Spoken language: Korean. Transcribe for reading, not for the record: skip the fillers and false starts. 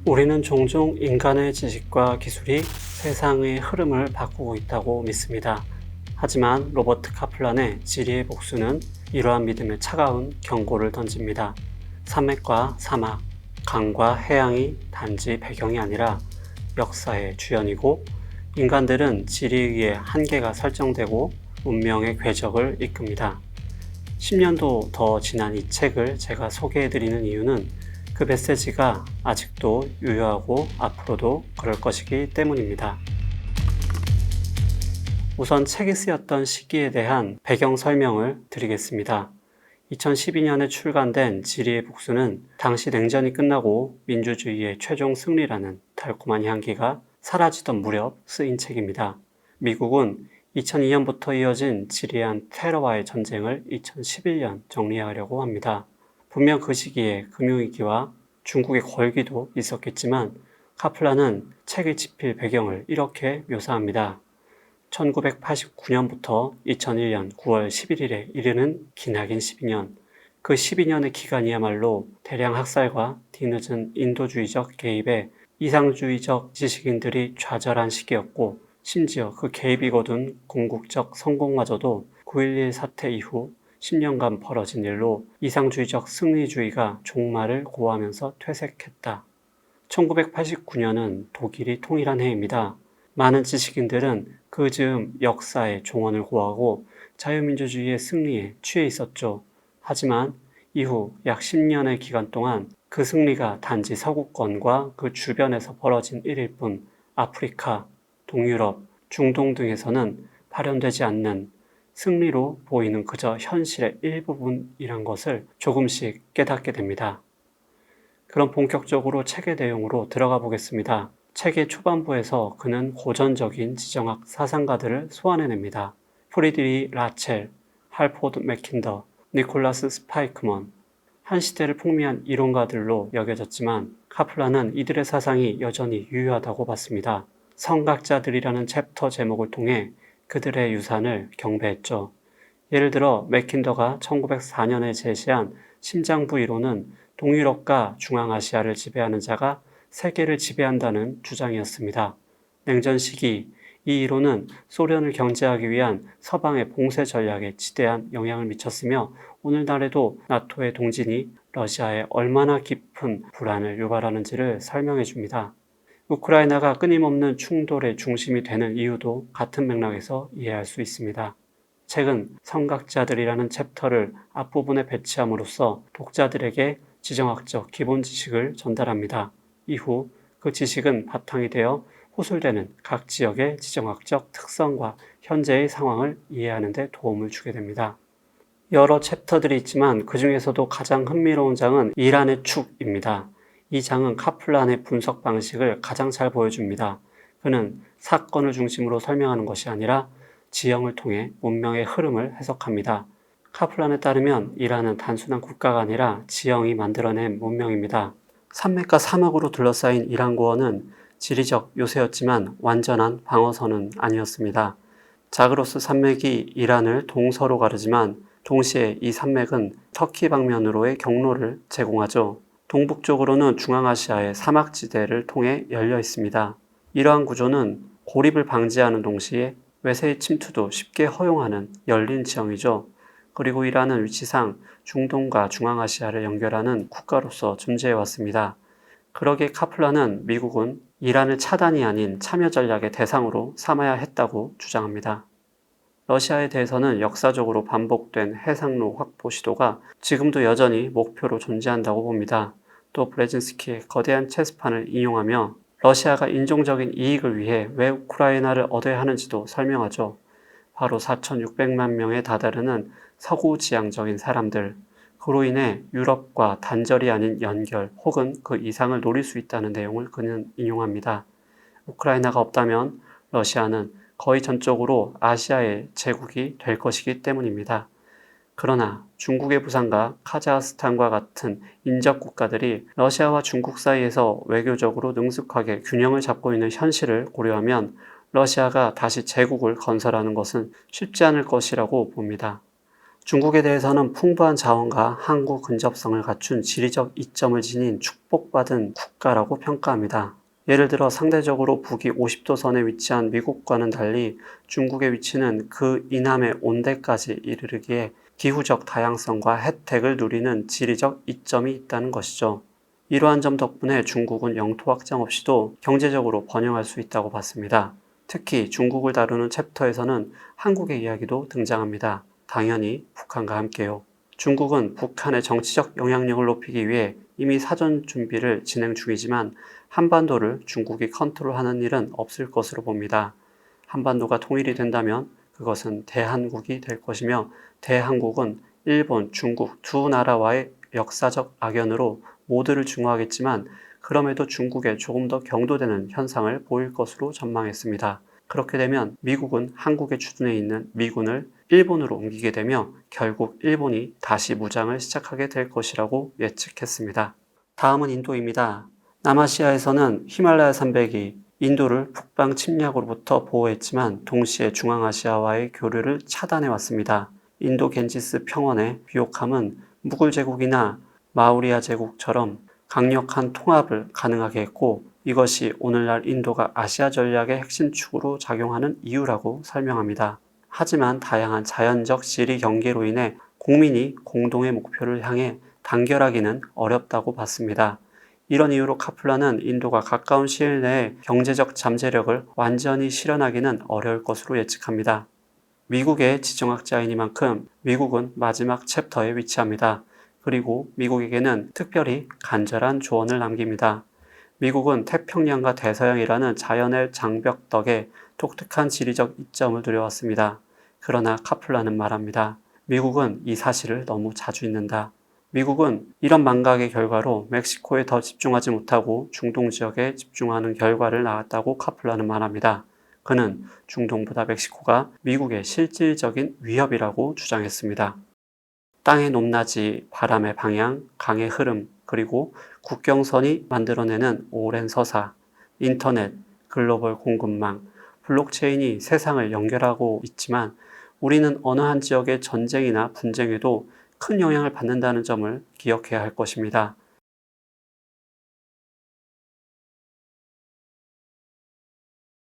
우리는 종종 인간의 지식과 기술이 세상의 흐름을 바꾸고 있다고 믿습니다. 하지만 로버트 카플란의 지리의 복수는 이러한 믿음에 차가운 경고를 던집니다. 산맥과 사막, 강과 해양이 단지 배경이 아니라 역사의 주연이고, 인간들은 지리에 의해 한계가 설정되고 문명의 궤적을 이끕니다. 10년도 더 지난 이 책을 제가 소개해드리는 이유는 그 메시지가 아직도 유효하고 앞으로도 그럴 것이기 때문입니다. 우선 책이 쓰였던 시기에 대한 배경 설명을 드리겠습니다. 2012년에 출간된 지리의 복수는 당시 냉전이 끝나고 민주주의의 최종 승리라는 달콤한 향기가 사라지던 무렵 쓰인 책입니다. 미국은 2002년부터 이어진 지리한 테러와의 전쟁을 2011년 정리하려고 합니다. 분명 그 시기에 금융위기와 중국의 걸기도 있었겠지만 카플란은 책의 집필 배경을 이렇게 묘사합니다. 1989년부터 2001년 9월 11일에 이르는 기나긴 12년, 그 12년의 기간이야말로 대량 학살과 뒤늦은 인도주의적 개입에 이상주의적 지식인들이 좌절한 시기였고, 심지어 그 개입이 거둔 궁극적 성공마저도 9.11 사태 이후 10년간 벌어진 일로 이상주의적 승리주의가 종말을 고하면서 퇴색했다. 1989년은 독일이 통일한 해입니다. 많은 지식인들은 그 즈음 역사의 종언을 고하고 자유민주주의의 승리에 취해 있었죠. 하지만 이후 약 10년의 기간 동안 그 승리가 단지 서구권과 그 주변에서 벌어진 일일 뿐 아프리카, 동유럽, 중동 등에서는 발현되지 않는 승리로 보이는 그저 현실의 일부분이란 것을 조금씩 깨닫게 됩니다. 그럼 본격적으로 책의 내용으로 들어가 보겠습니다. 책의 초반부에서 그는 고전적인 지정학 사상가들을 소환해냅니다. 프리드리 라첼, 할포드 맥킨더, 니콜라스 스파이크먼, 한 시대를 풍미한 이론가들로 여겨졌지만 카플란은 이들의 사상이 여전히 유효하다고 봤습니다. 성각자들이라는 챕터 제목을 통해 그들의 유산을 경배했죠. 예를 들어 맥킨더가 1904년에 제시한 심장부 이론은 동유럽과 중앙아시아를 지배하는 자가 세계를 지배한다는 주장이었습니다. 냉전 시기 이 이론은 소련을 견제하기 위한 서방의 봉쇄 전략에 지대한 영향을 미쳤으며 오늘날에도 나토의 동진이 러시아에 얼마나 깊은 불안을 유발하는지를 설명해 줍니다. 우크라이나가 끊임없는 충돌의 중심이 되는 이유도 같은 맥락에서 이해할 수 있습니다. 책은 성각자들이라는 챕터를 앞부분에 배치함으로써 독자들에게 지정학적 기본 지식을 전달합니다. 이후 그 지식은 바탕이 되어 호술되는 각 지역의 지정학적 특성과 현재의 상황을 이해하는 데 도움을 주게 됩니다. 여러 챕터들이 있지만 그 중에서도 가장 흥미로운 장은 이란의 축입니다. 이 장은 카플란의 분석 방식을 가장 잘 보여줍니다. 그는 사건을 중심으로 설명하는 것이 아니라 지형을 통해 문명의 흐름을 해석합니다. 카플란에 따르면 이란은 단순한 국가가 아니라 지형이 만들어낸 문명입니다. 산맥과 사막으로 둘러싸인 이란 고원은 지리적 요새였지만 완전한 방어선은 아니었습니다. 자그로스 산맥이 이란을 동서로 가르지만 동시에 이 산맥은 터키 방면으로의 경로를 제공하죠. 동북쪽으로는 중앙아시아의 사막지대를 통해 열려 있습니다. 이러한 구조는 고립을 방지하는 동시에 외세의 침투도 쉽게 허용하는 열린 지형이죠. 그리고 이란은 위치상 중동과 중앙아시아를 연결하는 국가로서 존재해왔습니다. 그러기에 카플란은 미국은 이란을 차단이 아닌 참여 전략의 대상으로 삼아야 했다고 주장합니다. 러시아에 대해서는 역사적으로 반복된 해상로 확보 시도가 지금도 여전히 목표로 존재한다고 봅니다. 또 브레진스키의 거대한 체스판을 인용하며 러시아가 인종적인 이익을 위해 왜 우크라이나를 얻어야 하는지도 설명하죠. 바로 4,600만 명에 다다르는 서구지향적인 사람들, 그로 인해 유럽과 단절이 아닌 연결 혹은 그 이상을 노릴 수 있다는 내용을 그는 인용합니다. 우크라이나가 없다면 러시아는 거의 전적으로 아시아의 제국이 될 것이기 때문입니다. 그러나 중국의 부상과 카자흐스탄과 같은 인접 국가들이 러시아와 중국 사이에서 외교적으로 능숙하게 균형을 잡고 있는 현실을 고려하면 러시아가 다시 제국을 건설하는 것은 쉽지 않을 것이라고 봅니다. 중국에 대해서는 풍부한 자원과 항구 근접성을 갖춘 지리적 이점을 지닌 축복받은 국가라고 평가합니다. 예를 들어 상대적으로 북위 50도선에 위치한 미국과는 달리 중국의 위치는 그 이남의 온대까지 이르르기에 기후적 다양성과 혜택을 누리는 지리적 이점이 있다는 것이죠. 이러한 점 덕분에 중국은 영토 확장 없이도 경제적으로 번영할 수 있다고 봤습니다. 특히 중국을 다루는 챕터에서는 한국의 이야기도 등장합니다. 당연히 북한과 함께요. 중국은 북한의 정치적 영향력을 높이기 위해 이미 사전 준비를 진행 중이지만 한반도를 중국이 컨트롤하는 일은 없을 것으로 봅니다. 한반도가 통일이 된다면 그것은 대한국이 될 것이며 대한국은 일본, 중국 두 나라와의 역사적 악연으로 모두를 중화하겠지만 그럼에도 중국에 조금 더 경도되는 현상을 보일 것으로 전망했습니다. 그렇게 되면 미국은 한국의 주둔해 있는 미군을 일본으로 옮기게 되며 결국 일본이 다시 무장을 시작하게 될 것이라고 예측했습니다. 다음은 인도입니다. 남아시아에서는 히말라야 산맥이 인도를 북방 침략으로부터 보호했지만 동시에 중앙아시아와의 교류를 차단해 왔습니다. 인도 겐지스 평원의 비옥함은 무굴 제국이나 마우리아 제국처럼 강력한 통합을 가능하게 했고 이것이 오늘날 인도가 아시아 전략의 핵심 축으로 작용하는 이유라고 설명합니다. 하지만 다양한 자연적 지리 경계로 인해 국민이 공동의 목표를 향해 단결하기는 어렵다고 봤습니다. 이런 이유로 카플라는 인도가 가까운 시일 내에 경제적 잠재력을 완전히 실현하기는 어려울 것으로 예측합니다. 미국의 지정학자이니만큼 미국은 마지막 챕터에 위치합니다. 그리고 미국에게는 특별히 간절한 조언을 남깁니다. 미국은 태평양과 대서양이라는 자연의 장벽 덕에 독특한 지리적 이점을 누려왔습니다. 그러나 카플라는 말합니다. 미국은 이 사실을 너무 자주 잊는다. 미국은 이런 망각의 결과로 멕시코에 더 집중하지 못하고 중동 지역에 집중하는 결과를 낳았다고 카플라는 말합니다. 그는 중동보다 멕시코가 미국의 실질적인 위협이라고 주장했습니다. 땅의 높낮이, 바람의 방향, 강의 흐름, 그리고 국경선이 만들어내는 오랜 서사, 인터넷, 글로벌 공급망, 블록체인이 세상을 연결하고 있지만 우리는 어느 한 지역의 전쟁이나 분쟁에도 큰 영향을 받는다는 점을 기억해야 할 것입니다.